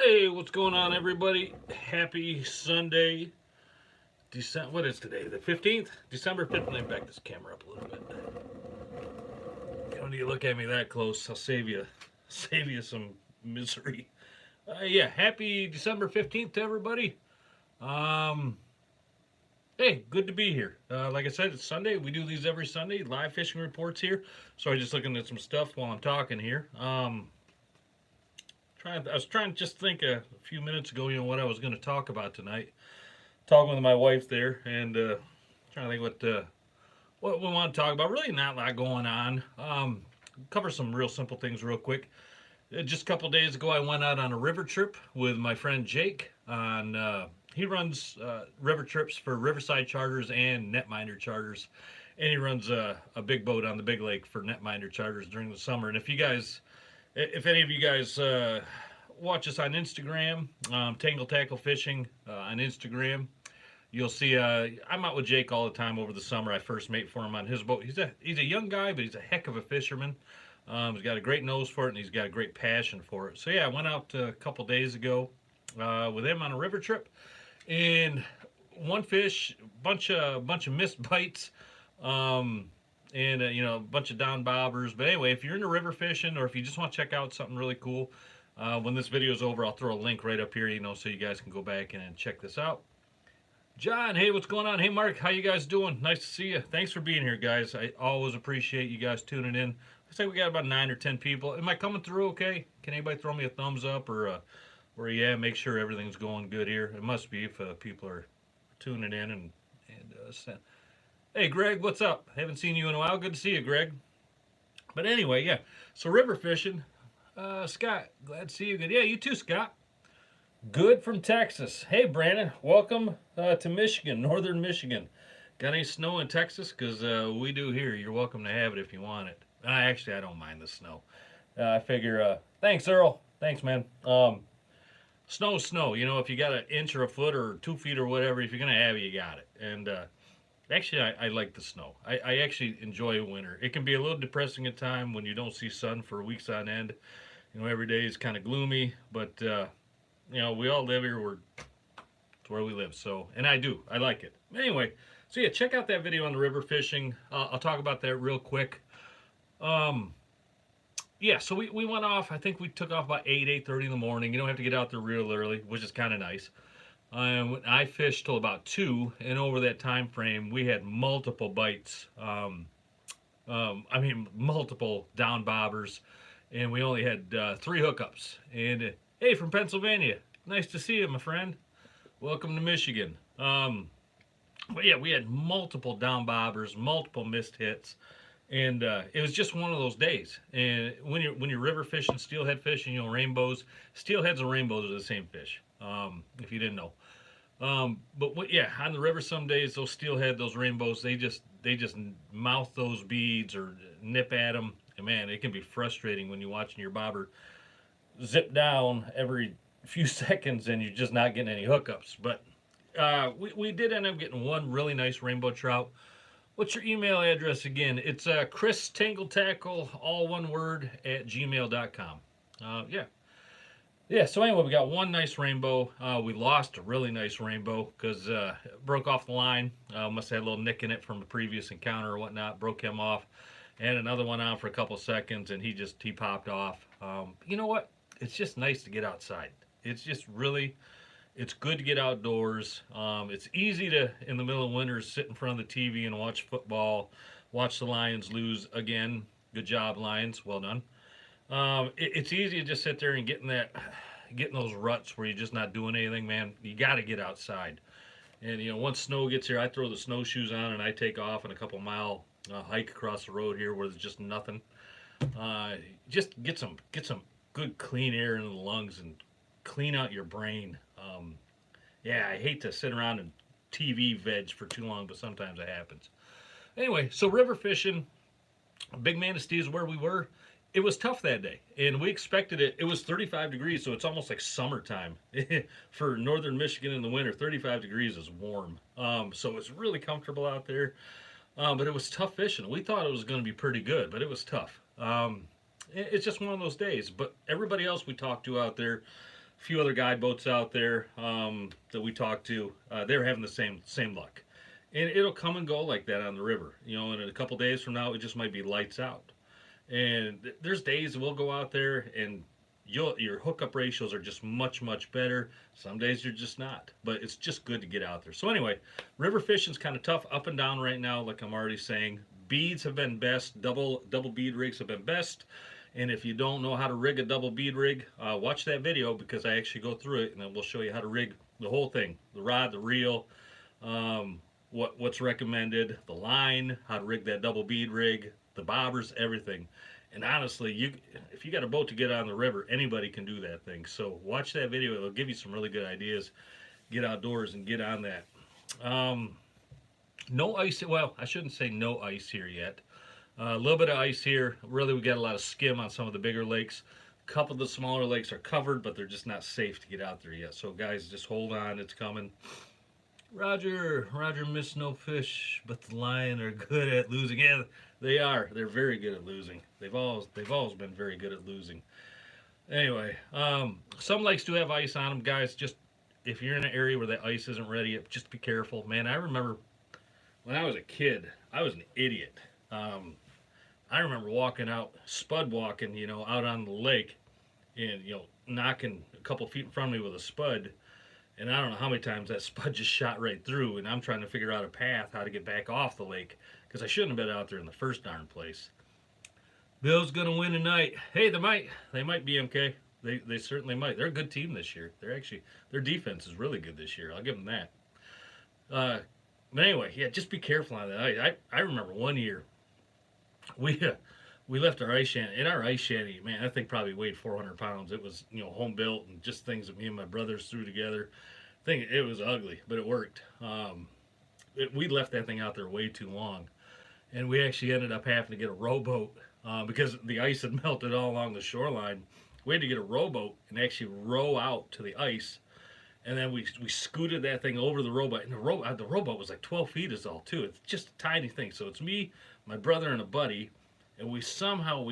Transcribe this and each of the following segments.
Hey, what's going on, everybody? Happy Sunday. What is today? The 15th? December 5th. Let me back this camera up a little bit. Don't need to look at me that close. I'll save you some misery. Yeah, happy December 15th to everybody. Um, hey, good to be here. Like I said, it's Sunday. We do these every Sunday, live fishing reports here. So I'm just looking at some stuff while I'm talking here. I was trying to just think a few minutes ago, what I was going to talk about tonight. Talking with my wife there, and trying to think what we want to talk about. Really, not a lot going on. Cover some real simple things real quick. Just a couple days ago, I went out on a river trip with my friend Jake. He runs river trips for Riverside Charters and Netminder Charters, and he runs a big boat on the Big Lake for Netminder Charters during the summer. And if any of you guys watch us on Instagram, Tangle Tackle Fishing on Instagram, you'll see I'm out with Jake all the time over the summer. I first mate for him on his boat. He's a young guy, but he's a heck of a fisherman. He's got a great nose for it, and he's got a great passion for it. So yeah, I went out a couple days ago with him on a river trip, and one fish, bunch of missed bites, and a bunch of down bobbers. But anyway, if you're into river fishing, or if you just want to check out something really cool, when this video is over, I'll throw a link right up here, so you guys can go back and check this out. John, hey, what's going on? Hey, Mark, how you guys doing? Nice to see you. Thanks for being here, guys. I always appreciate you guys tuning in. Looks like we got about 9 or 10 people. Am I coming through okay? Can anybody throw me a thumbs up or yeah, make sure everything's going good here? It must be if people are tuning in and hey, Greg, what's up? Haven't seen you in a while. Good to see you, Greg. But anyway, yeah. So river fishing. Scott, glad to see you. Good. Yeah, you too, Scott. Good from Texas. Hey, Brandon, welcome to Michigan, northern Michigan. Got any snow in Texas? Because we do here. You're welcome to have it if you want it. Actually, I don't mind the snow. I figure, thanks, Earl. Thanks, man. Snow. If you got an inch or a foot or 2 feet or whatever, if you're going to have it, you got it. And actually, I like the snow. I actually enjoy winter. It can be a little depressing at time when you don't see sun for weeks on end. Every day is kind of gloomy, but we all live here. It's where we live. So, and I do. I like it. Anyway, so yeah, check out that video on the river fishing. I'll talk about that real quick. Yeah, so we went off. I think we took off about 8:30 in the morning. You don't have to get out there real early, which is kind of nice. I fished till about 2, and over that time frame, we had multiple bites. Multiple down bobbers, and we only had 3 hookups. And hey, from Pennsylvania, nice to see you, my friend. Welcome to Michigan. But yeah, we had multiple down bobbers, multiple missed hits, and it was just one of those days. And when you're river fishing, steelhead fishing, rainbows, steelheads and rainbows are the same fish. If you didn't know. Yeah, on the river some days those steelhead, those rainbows, they just mouth those beads or nip at them. And man, it can be frustrating when you're watching your bobber zip down every few seconds and you're just not getting any hookups. But we did end up getting one really nice rainbow trout. What's your email address again? It's Chris Tangle Tackle, all one word, at gmail.com. Yeah, so anyway, we got one nice rainbow. We lost a really nice rainbow because it broke off the line. Must have had a little nick in it from a previous encounter or whatnot. Broke him off. Had another one on for a couple seconds, and he popped off. You know what? It's just nice to get outside. It's good to get outdoors. It's easy to, in the middle of winter, sit in front of the TV and watch football, watch the Lions lose again. Good job, Lions. Well done. It's easy to just sit there and getting those ruts where you're just not doing anything, man. You got to get outside. And once snow gets here, I throw the snowshoes on and I take off on a couple mile hike across the road here where there's just nothing. Just get some good clean air into the lungs and clean out your brain. Yeah, I hate to sit around and TV veg for too long, but sometimes it happens. Anyway, so river fishing, Big Manistee is where we were. It was tough that day, and we expected it. It was 35 degrees, so it's almost like summertime. For northern Michigan in the winter, 35 degrees is warm. So it's really comfortable out there. But it was tough fishing. We thought it was going to be pretty good, but it was tough. It's just one of those days. But everybody else we talked to out there few other guide boats out there that we talked to, they're having the same luck, and it'll come and go like that on the river. You know, and in a couple days from now, it just might be lights out. And there's days we'll go out there and your hookup ratios are just much better. Some days you're just not, but it's just good to get out there. So anyway, river fishing's kind of tough up and down right now, like I'm already saying. Beads have been best. Double bead rigs have been best. And if you don't know how to rig a double bead rig, watch that video, because I actually go through it and I will show you how to rig the whole thing: the rod, the reel, what's recommended, the line, how to rig that double bead rig, the bobbers, everything. And honestly, if you got a boat to get on the river, anybody can do that thing. So watch that video; it'll give you some really good ideas. Get outdoors and get on that. No ice. Well, I shouldn't say no ice here yet. A little bit of ice here. Really, we got a lot of skim on some of the bigger lakes. A couple of the smaller lakes are covered, but they're just not safe to get out there yet. So guys, just hold on, it's coming. Roger missed no fish, but the Lion are good at losing. Yeah, they are. They're very good at losing. They've always been very good at losing. Anyway, some lakes do have ice on them, guys. Just if you're in an area where the ice isn't ready, just be careful, man. I remember when I was a kid, I was an idiot. I remember walking out, spud walking, you know, out on the lake, and knocking a couple feet in front of me with a spud. And I don't know how many times that spud just shot right through, and I'm trying to figure out a path, how to get back off the lake, because I shouldn't have been out there in the first darn place. Bill's going to win tonight. Hey, they might be MK. They certainly might. They're a good team this year. Their defense is really good this year. I'll give them that. But anyway, yeah, just be careful on that. I remember one year, we left our ice shanty. In our ice shanty, man, I think probably weighed 400 pounds. It was, home built and just things that me and my brothers threw together. I think it was ugly, but it worked. We left that thing out there way too long, and we actually ended up having to get a rowboat because the ice had melted all along the shoreline. We had to get a rowboat and actually row out to the ice, and then we scooted that thing over the rowboat. And the rowboat was like 12 feet is all too. It's just a tiny thing. So it's me, my brother, and a buddy. And we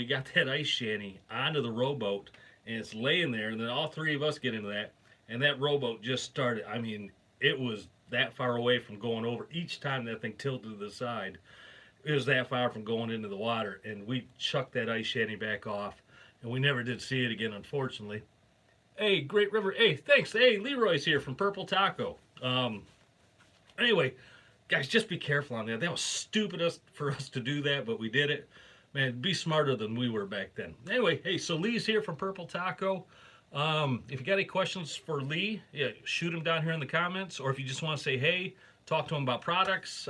got that ice shanty onto the rowboat, and it's laying there, and then all three of us get into that, and that rowboat just started. I mean, it was that far away from going over. Each time that thing tilted to the side, it was that far from going into the water, and we chucked that ice shanty back off, and we never did see it again, unfortunately. Hey, Great River. Hey, thanks. Hey, Leroy's here from Purple Taco. Anyway, guys, just be careful on that. That was stupid for us to do that, but we did it. Man, be smarter than we were back then. Anyway, hey, so Lee's here from Purple Taco. If you got any questions for Lee, yeah, shoot him down here in the comments. Or if you just want to say hey, talk to him about products,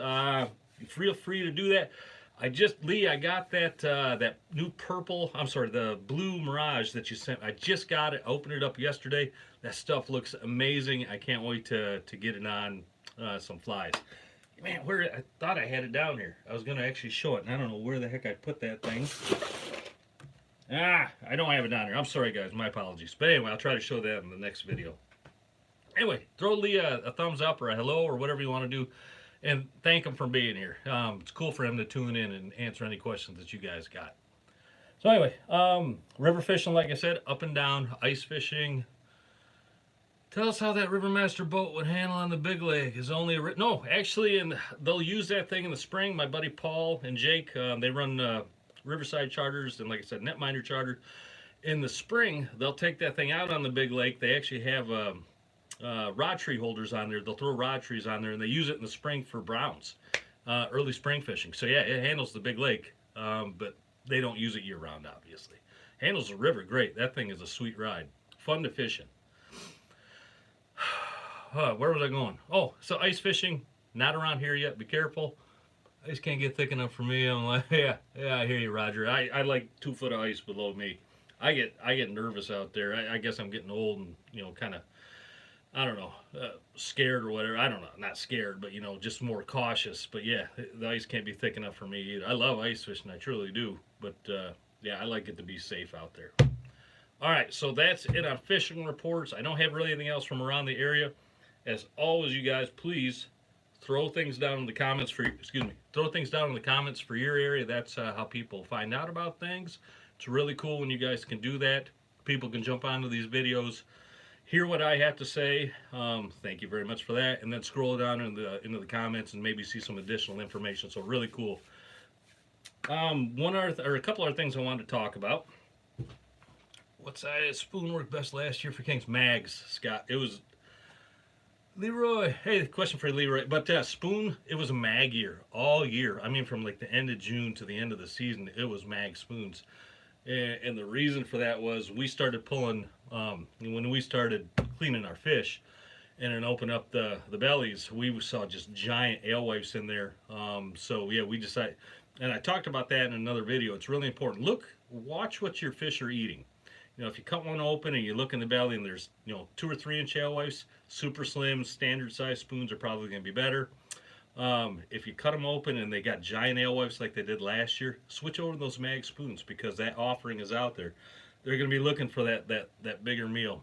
feel free to do that. I got that new the blue Mirage that you sent. I just got it, opened it up yesterday. That stuff looks amazing. I can't wait to get it on some flies. Man, I thought I had it down here. I was going to actually show it, and I don't know where the heck I put that thing. I don't have it down here. I'm sorry, guys. My apologies. But anyway, I'll try to show that in the next video. Anyway, throw Lee a thumbs up or a hello or whatever you want to do, and thank him for being here. It's cool for him to tune in and answer any questions that you guys got. So anyway, river fishing, like I said, up and down, ice fishing. Tell us how that Rivermaster boat would handle on the big lake. Is only no, actually, and they'll use that thing in the spring. My buddy Paul and Jake, they run Riverside charters, and like I said, Netminder charter. In the spring, they'll take that thing out on the big lake. They actually have rod tree holders on there. They'll throw rod trees on there, and they use it in the spring for browns, early spring fishing. So yeah, it handles the big lake, but they don't use it year round, obviously. Handles the river great. That thing is a sweet ride, fun to fish in. Where was I going? Oh, so ice fishing, not around here yet. Be careful. Ice can't get thick enough for me. I'm like, yeah, I hear you, Roger. I like 2 foot of ice below me. I get nervous out there. I guess I'm getting old and kind of, I don't know, scared or whatever. I don't know, not scared, but just more cautious. But yeah, the ice can't be thick enough for me either. I love ice fishing, I truly do. But yeah, I like it to be safe out there. All right, so that's it on fishing reports. I don't have really anything else from around the area. As always, you guys, please throw things down in the comments throw things down in the comments for your area. That's how people find out about things. It's really cool when you guys can do that. People can jump onto these videos, hear what I have to say, thank you very much for that. And then scroll down into the comments and maybe see some additional information. So really cool. One other or a couple other things I wanted to talk about. What's that spoon worked best last year for Kings? Mags, Scott. It was Leroy. Hey, question for Leroy. But spoon, it was a mag year all year. I mean, from like the end of June to the end of the season, it was mag spoons. And the reason for that was we started pulling when we started cleaning our fish and then open up the bellies. We saw just giant alewives in there. So yeah, we decided, and I talked about that in another video. It's really important. Watch what your fish are eating. You know, if you cut one open and you look in the belly and there's 2 or 3 inch alewives, super slim, standard size spoons are probably going to be better. If you cut them open and they got giant alewives like they did last year, switch over to those mag spoons because that offering is out there. They're going to be looking for that bigger meal.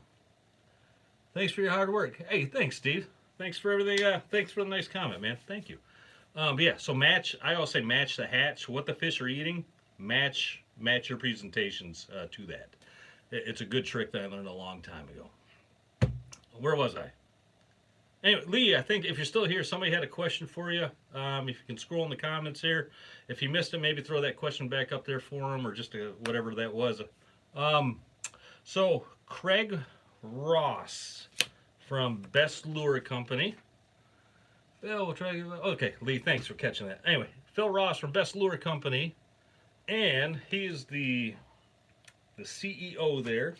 Thanks for your hard work. Hey, thanks, Steve. Thanks for everything. Thanks for the nice comment, man. Thank you. But yeah, so match. I always say match the hatch. What the fish are eating, match your presentations to that. It's a good trick that I learned a long time ago. Where was I? Anyway, Lee, I think if you're still here, somebody had a question for you. If you can scroll in the comments here. If you missed it, maybe throw that question back up there for him or just whatever that was. So, Craig Ross from Best Lure Company. Phil, we'll try to get... Okay, Lee, thanks for catching that. Anyway, Phil Ross from Best Lure Company. And he's the CEO there.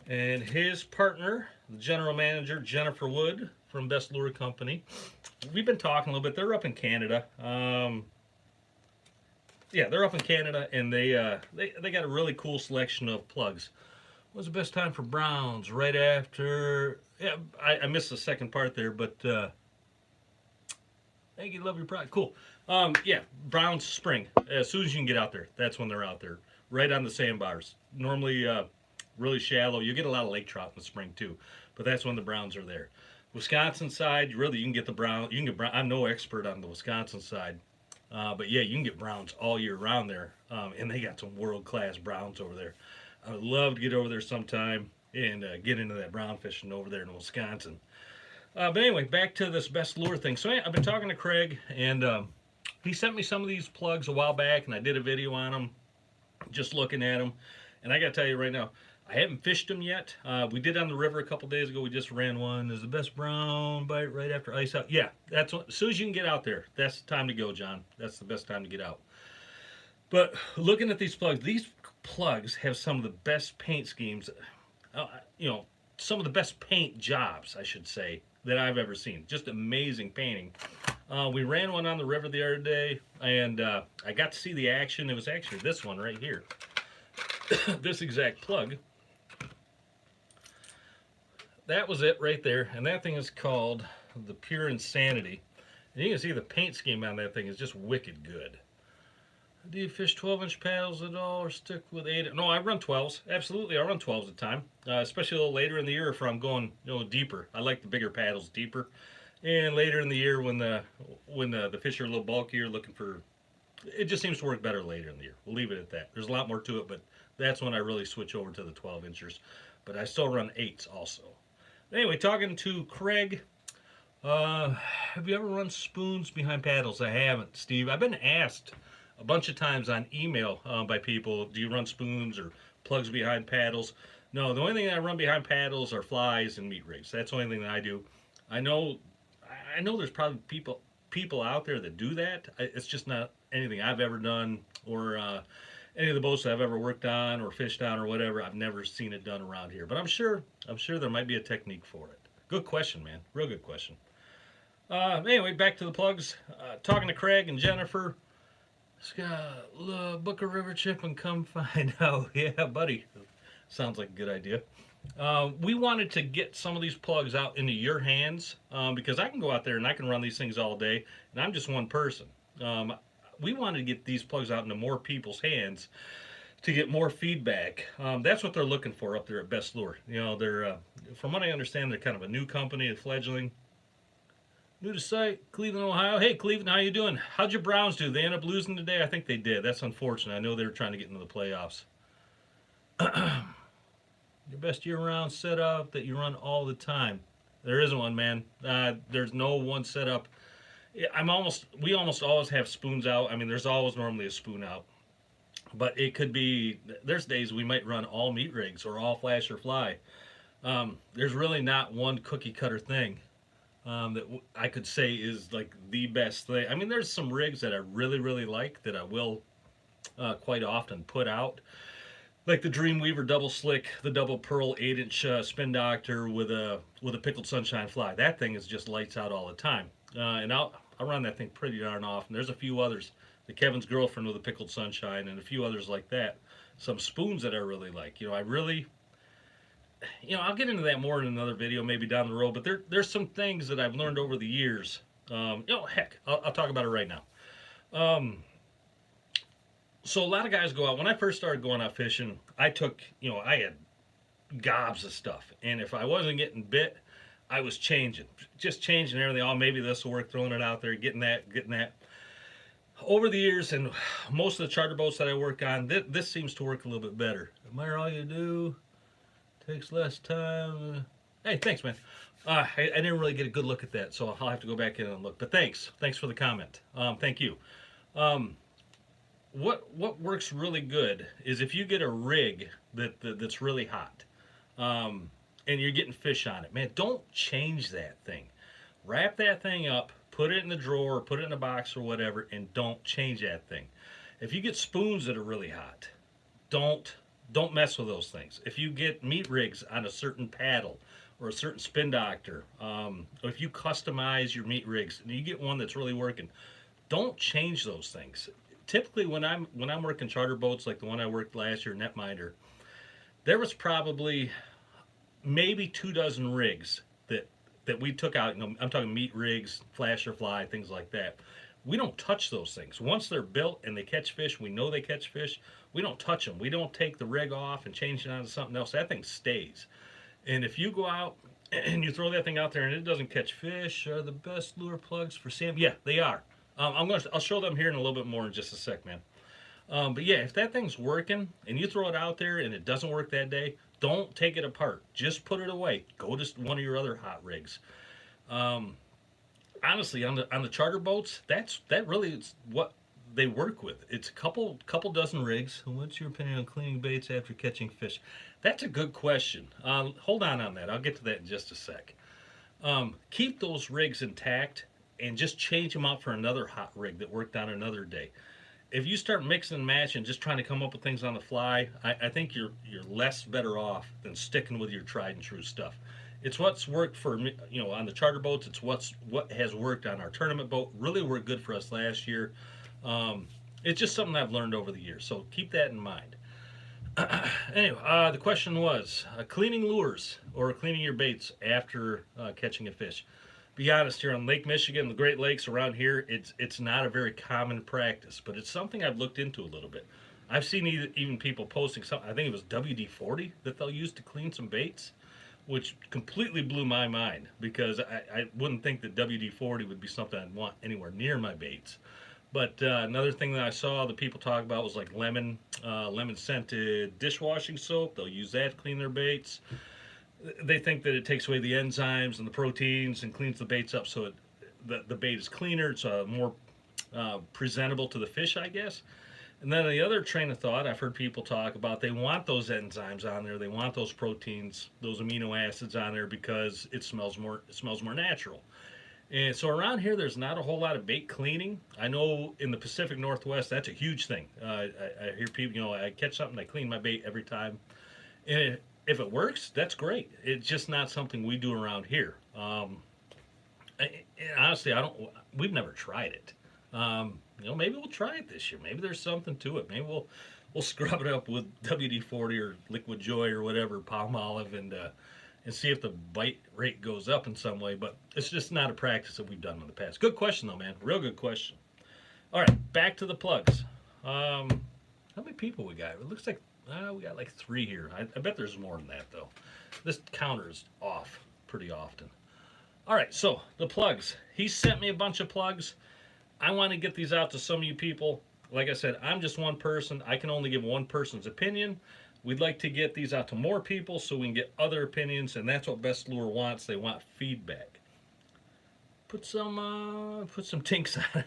And his partner, the general manager, Jennifer Wood from Best Lure Company. We've been talking a little bit. They're up in Canada. Yeah, they're up in Canada, and they got a really cool selection of plugs. What's the best time for browns? Right after... Yeah, I missed the second part there, but... Thank you, love your product. Cool. Yeah, browns spring. As soon as you can get out there, that's when they're out there. Right on the sandbars. Normally... really shallow. You get a lot of lake trout in the spring too, but that's when the browns are there. Wisconsin side, really, you can get the brown. You can get brown. I'm no expert on the Wisconsin side, but yeah, you can get browns all year round there, and they got some world-class browns over there. I would love to get over there sometime and get into that brown fishing over there in Wisconsin. But anyway, back to this best lure thing. So I've been talking to Craig, and he sent me some of these plugs a while back, and I did a video on them, just looking at them. And I got to tell you right now, I haven't fished them yet. We did on the river a couple days ago. We just ran one. Is the best brown bite right after ice out? Yeah, that's what, as soon as you can get out there, that's the time to go, John. That's the best time to get out. But looking at these plugs have some of the best paint schemes, some of the best paint jobs, I should say, that I've ever seen. Just amazing painting. We ran one on the river the other day, and I got to see the action. It was actually this one right here. This exact plug. That was it right there, and that thing is called the Pure Insanity. And you can see the paint scheme on that thing is just wicked good. Do you fish 12-inch paddles at all or stick with 8? No, I run 12s. Absolutely, I run 12s at a time, especially a little later in the year if I'm going deeper. I like the bigger paddles deeper. And later in the year when the fish are a little bulkier, looking for... It just seems to work better later in the year. We'll leave it at that. There's a lot more to it, but that's when I really switch over to the 12-inchers. But I still run 8s also. Anyway, talking to Craig, have you ever run spoons behind paddles? I haven't, Steve. I've been asked a bunch of times on email by people, do you run spoons or plugs behind paddles? No, the only thing I run behind paddles are flies and meat rigs. That's the only thing that I do. I know there's probably people out there that do that. It's just not anything I've ever done, or any of the boats that I've ever worked on or fished on or whatever. I've never seen it done around here, but I'm sure there might be a technique for it. Good question, man. Real good question. Anyway, back to the plugs. Talking to Craig and Jennifer. Scott, book a river trip and come find out. Yeah, buddy. Sounds like a good idea. We wanted to get some of these plugs out into your hands because I can go out there and I can run these things all day, and I'm just one person. We wanted to get these plugs out into more people's hands to get more feedback. That's what they're looking for up there at Best Lure. They're, from what I understand, they're kind of a new company, a fledgling. New to site, Cleveland, Ohio. Hey, Cleveland, how you doing? How'd your Browns do? They end up losing today? I think they did. That's unfortunate. I know they were trying to get into the playoffs. Your best year-round setup that you run all the time. There isn't one, man. There's no one setup. We almost always have spoons out. I mean, there's always normally a spoon out, but it could be. There's days we might run all meat rigs or all flash or fly. There's really not one cookie cutter thing that I could say is like the best thing. I mean, there's some rigs that I really like that I will quite often put out, like the Dreamweaver double slick, the double pearl 8-inch spin doctor with a pickled sunshine fly. That thing is just lights out all the time, and I'll run that thing pretty darn often. There's a few others, the Kevin's girlfriend with a pickled sunshine, and a few others like that. Some spoons that I really like. I really, I'll get into that more in another video, maybe down the road. But there's some things that I've learned over the years. Heck, I'll talk about it right now. Um, so a lot of guys go out. When I first started going out fishing, I took, I had gobs of stuff, and if I wasn't getting bit, I was just changing everything. Oh, maybe this will work. Throwing it out there, getting that. Over the years, and most of the charter boats that I work on, this seems to work a little bit better. Admire all you do. Takes less time. Hey, thanks, man. I didn't really get a good look at that, so I'll have to go back in and look. But thanks for the comment. Thank you. What works really good is if you get a rig that's really hot, and you're getting fish on it, man, don't change that thing. Wrap that thing up, put it in the drawer, put it in a box or whatever, and don't change that thing. If you get spoons that are really hot, don't mess with those things. If you get meat rigs on a certain paddle or a certain spin doctor, or if you customize your meat rigs and you get one that's really working, don't change those things. Typically, when I'm working charter boats like the one I worked last year, Netminder, there was probably maybe 24 rigs that we took out. I'm talking meat rigs, flash or fly, things like that. We don't touch those things. Once they're built and they catch fish, we know they catch fish. We don't touch them. We don't take the rig off and change it onto something else. That thing stays. And if you go out and you throw that thing out there and it doesn't catch fish, are the best lure plugs for salmon? Yeah, they are. I'll show them here in a little bit more in just a sec, man. But yeah, if that thing's working and you throw it out there and it doesn't work that day, don't take it apart. Just put it away. Go to one of your other hot rigs. Honestly, on the charter boats, that really is what they work with. It's a couple dozen rigs. What's your opinion on cleaning baits after catching fish? That's a good question. Hold on that. I'll get to that in just a sec. Keep those rigs intact and just change them out for another hot rig that worked on another day. If you start mixing and matching, just trying to come up with things on the fly, I think you're less better off than sticking with your tried and true stuff. It's what's worked for me, on the charter boats. It's what has worked on our tournament boat. Really worked good for us last year. It's just something I've learned over the years, so keep that in mind. Anyway, the question was cleaning lures or cleaning your baits after catching a fish. Be honest, here on Lake Michigan, the Great Lakes around here, it's not a very common practice, but it's something I've looked into a little bit. I've seen even people posting something. I think it was WD-40 that they'll use to clean some baits, which completely blew my mind because I wouldn't think that WD-40 would be something I'd want anywhere near my baits. But another thing that I saw that people talk about was like lemon scented dishwashing soap. They'll use that to clean their baits. They think that it takes away the enzymes and the proteins and cleans the baits up so the bait is cleaner. It's more presentable to the fish, I guess. And then the other train of thought I've heard people talk about, they want those enzymes on there. They want those proteins, those amino acids on there because it smells more natural. And so around here, there's not a whole lot of bait cleaning. I know in the Pacific Northwest, that's a huge thing. I hear people, I catch something, I clean my bait every time. And if it works, that's great. It's just not something we do around here. Honestly, we've never tried it. Maybe we'll try it this year. Maybe there's something to it. Maybe we'll scrub it up with WD-40 or Liquid Joy or whatever, palm olive, and see if the bite rate goes up in some way. But it's just not a practice that we've done in the past. Good question though, man. Real good question. All right, back to the plugs. How many people we got? It looks like we got like 3 here. I bet there's more than that though. This counter is off pretty often. All right, so the plugs. He sent me a bunch of plugs. I want to get these out to some of you people. Like I said, I'm just one person. I can only give one person's opinion. We'd like to get these out to more people so we can get other opinions, and that's what Best Lure wants. They want feedback. Put some tinks on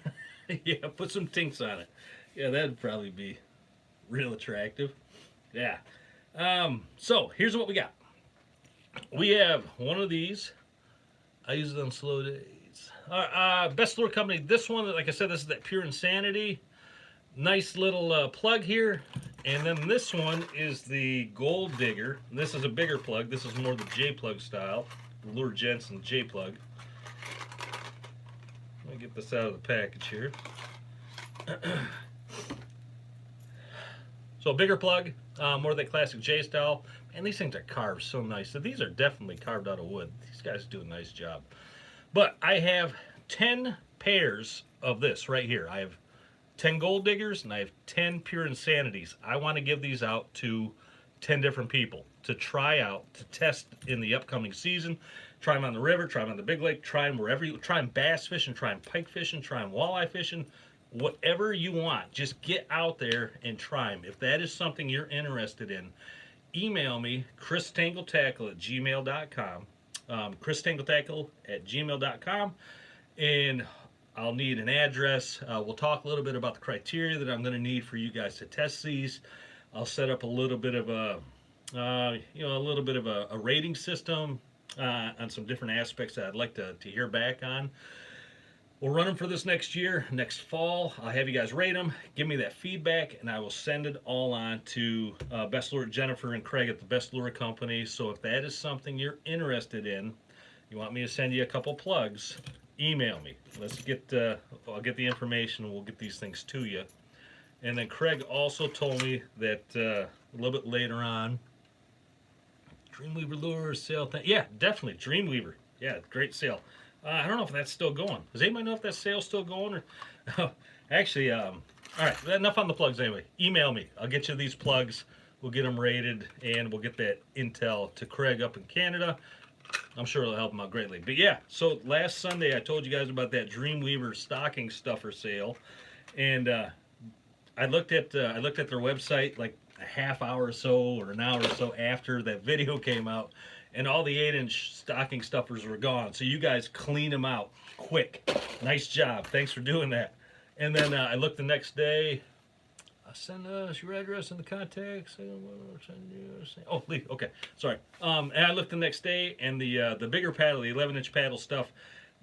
it. Yeah, put some tinks on it. Yeah, that'd probably be real attractive. Yeah. So here's what we got. We have one of these. I use it on slow days. Best Lure Company. This one, like I said, this is that Pure Insanity. Nice little plug here. And then this one is the Gold Digger. This is a bigger plug. This is more the J-plug style. Lure Jensen J-plug. Let me get this out of the package here. So a bigger plug, more of that classic J style. And these things are carved so nice. So these are definitely carved out of wood. These guys do a nice job. But I have 10 pairs of this right here. I have 10 Gold Diggers and I have 10 Pure Insanities. I want to give these out to 10 different people to try out, to test in the upcoming season. Try them on the river, try them on the big lake, try them wherever you, try them bass fishing, try them pike fishing, try them walleye fishing, whatever you want. Just get out there and try them. If that is something you're interested in, email me, christangletackle@gmail.com, christangletackle@gmail.com, and I'll need an address. We'll talk a little bit about the criteria that I'm going to need for you guys to test these. I'll set up a little bit of a, a little bit of a rating system on some different aspects that I'd like to hear back on. We'll run them for this next year, next fall. I'll have you guys rate them, give me that feedback, and I will send it all on to Best Lure, Jennifer and Craig at the Best Lure Company. So if that is something you're interested in, you want me to send you a couple plugs, email me. Let's get, I'll get the information and we'll get these things to you. And then Craig also told me that a little bit later on, Dreamweaver Lure sale thing. Yeah, definitely, Dreamweaver. Yeah, great sale. I don't know if that's still going. Does anybody know if that sale's still going? Or actually, all right, enough on the plugs anyway. Email me. I'll get you these plugs. We'll get them rated, and we'll get that intel to Craig up in Canada. I'm sure it'll help him out greatly. But yeah, so last Sunday I told you guys about that Dreamweaver stocking stuffer sale, and I looked at their website like a half hour or so, or an hour or so after that video came out, and all the 8-inch stocking stuffers were gone. So you guys clean them out quick. Nice job. Thanks for doing that. And then I looked the next day. Send us your address and the contacts. Oh, Lee. Okay, sorry. And I looked the next day, and the bigger paddle, the 11-inch paddle stuff,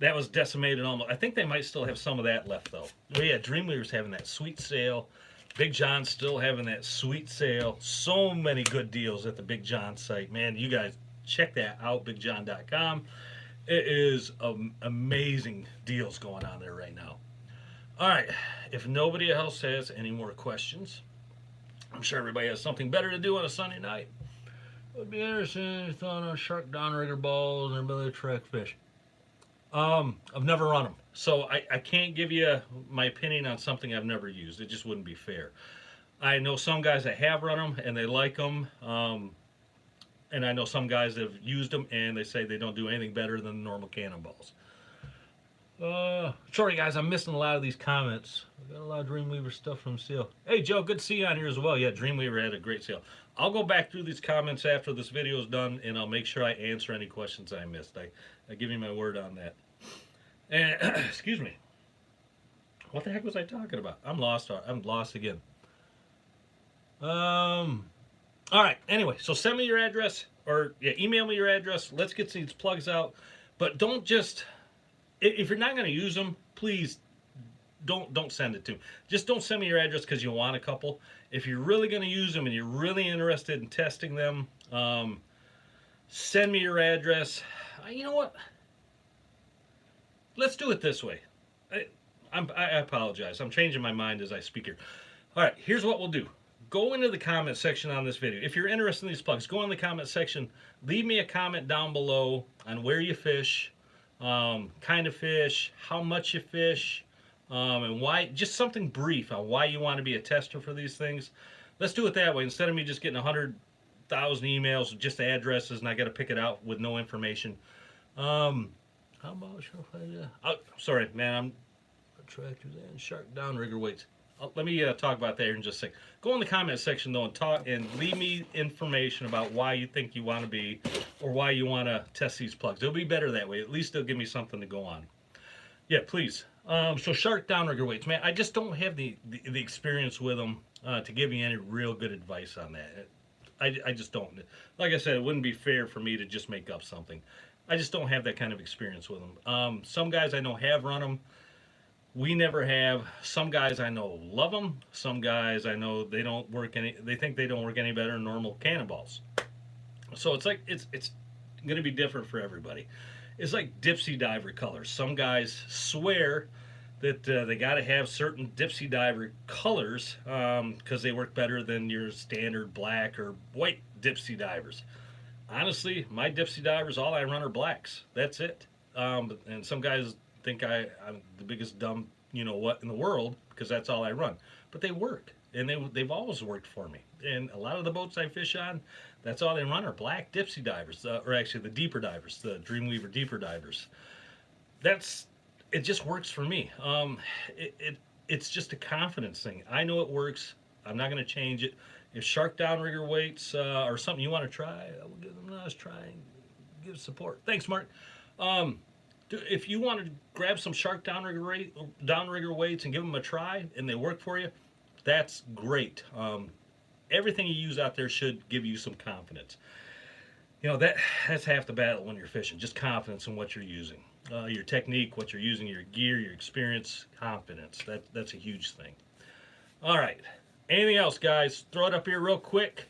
that was decimated almost. I think they might still have some of that left though. But yeah, Dreamweaver's having that sweet sale. Big John's still having that sweet sale. So many good deals at the Big John site, man. You guys check that out, bigjohn.com. It is amazing deals going on there right now. All right, if nobody else has any more questions, I'm sure everybody has something better to do on a Sunday night. It would be interesting if you thought on shark downrigger balls and ability to track fish. I've never run them, so I can't give you my opinion on something I've never used. It just wouldn't be fair. I know some guys that have run them and they like them, and I know some guys that have used them and they say they don't do anything better than the normal cannonballs. Sorry guys, I'm missing a lot of these comments. I got a lot of Dreamweaver stuff from sale. Hey Joe, good to see you on here as well. Yeah, Dreamweaver had a great sale. I'll go back through these comments after this video is done, and I'll make sure I answer any questions I missed. I give you my word on that. And excuse me. What the heck was I talking about? I'm lost. I'm lost again. All right. Anyway, so send me your address, or yeah, email me your address. Let's get these plugs out. But don't just, if you're not going to use them, please don't send it to me. Just don't send me your address because you want a couple. If you're really going to use them and you're really interested in testing them, send me your address. You know what? Let's do it this way. I apologize. I'm changing my mind as I speak here. All right, here's what we'll do. Go into the comment section on this video. If you're interested in these plugs, go in the comment section. Leave me a comment down below on where you fish, kind of fish, how much you fish, and why. Just something brief on why you want to be a tester for these things. Let's do it that way instead of me just getting 100,000 emails with just addresses and I got to pick it out with no information. How about sorry, man. I'm attractors and shark downrigger weights. let me talk about that here in just a sec. Go in the comment section though and talk and leave me information about why you think you want to be, or why you want to test these plugs. It'll be better that way. At least they'll give me something to go on. Yeah, please. So shark downrigger weights, man. I just don't have the experience with them to give you any real good advice on that. I just don't. Like I said, it wouldn't be fair for me to just make up something. I just don't have that kind of experience with them. Some guys I know have run them. We never have. Some guys I know love them. Some guys I know they don't work any. They think they don't work any better than normal cannonballs. So it's like it's going to be different for everybody. It's like Dipsy diver colors. Some guys swear that they got to have certain Dipsy diver colors because they work better than your standard black or white Dipsy divers. Honestly, my Dipsy divers, all I run are blacks. That's it. And some guys think I'm the biggest dumb, you know what, in the world because that's all I run. But they work, and they've always worked for me. And a lot of the boats I fish on, that's all they run are black Dipsy divers, or actually the deeper divers, the Dreamweaver deeper divers. It just works for me. It's just a confidence thing. I know it works. I'm not going to change it. If shark downrigger weights are something you want to try, I will give them a nice try and give support. Thanks, Mark. If you want to grab some shark downrigger weights and give them a try, and they work for you, that's great. Everything you use out there should give you some confidence. You know, that's half the battle when you're fishing, just confidence in what you're using. Your technique, what you're using, your gear, your experience, confidence. That's a huge thing. All right. Anything else, guys? Throw it up here real quick.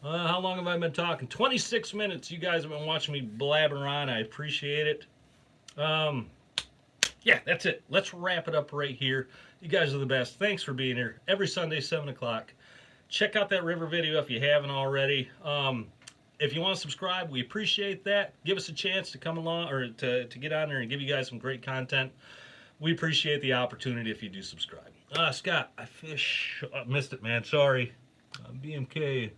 How long have I been talking? 26 minutes. You guys have been watching me blabber on. I appreciate it. Yeah, that's it. Let's wrap it up right here. You guys are the best. Thanks for being here. Every Sunday, 7 o'clock. Check out that river video if you haven't already. If you want to subscribe, we appreciate that. Give us a chance to come along or to get on there and give you guys some great content. We appreciate the opportunity if you do subscribe. Scott, I fish. Missed it, man. Sorry. BMK.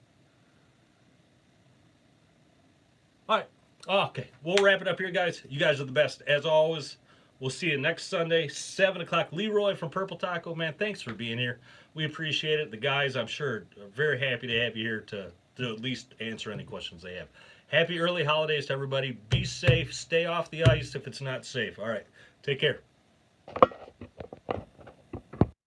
All right. Okay. We'll wrap it up here, guys. You guys are the best. As always, we'll see you next Sunday, 7 o'clock. Leroy from Purple Taco, man, thanks for being here. We appreciate it. The guys, I'm sure, are very happy to have you here to at least answer any questions they have. Happy early holidays to everybody. Be safe. Stay off the ice if it's not safe. All right. Take care.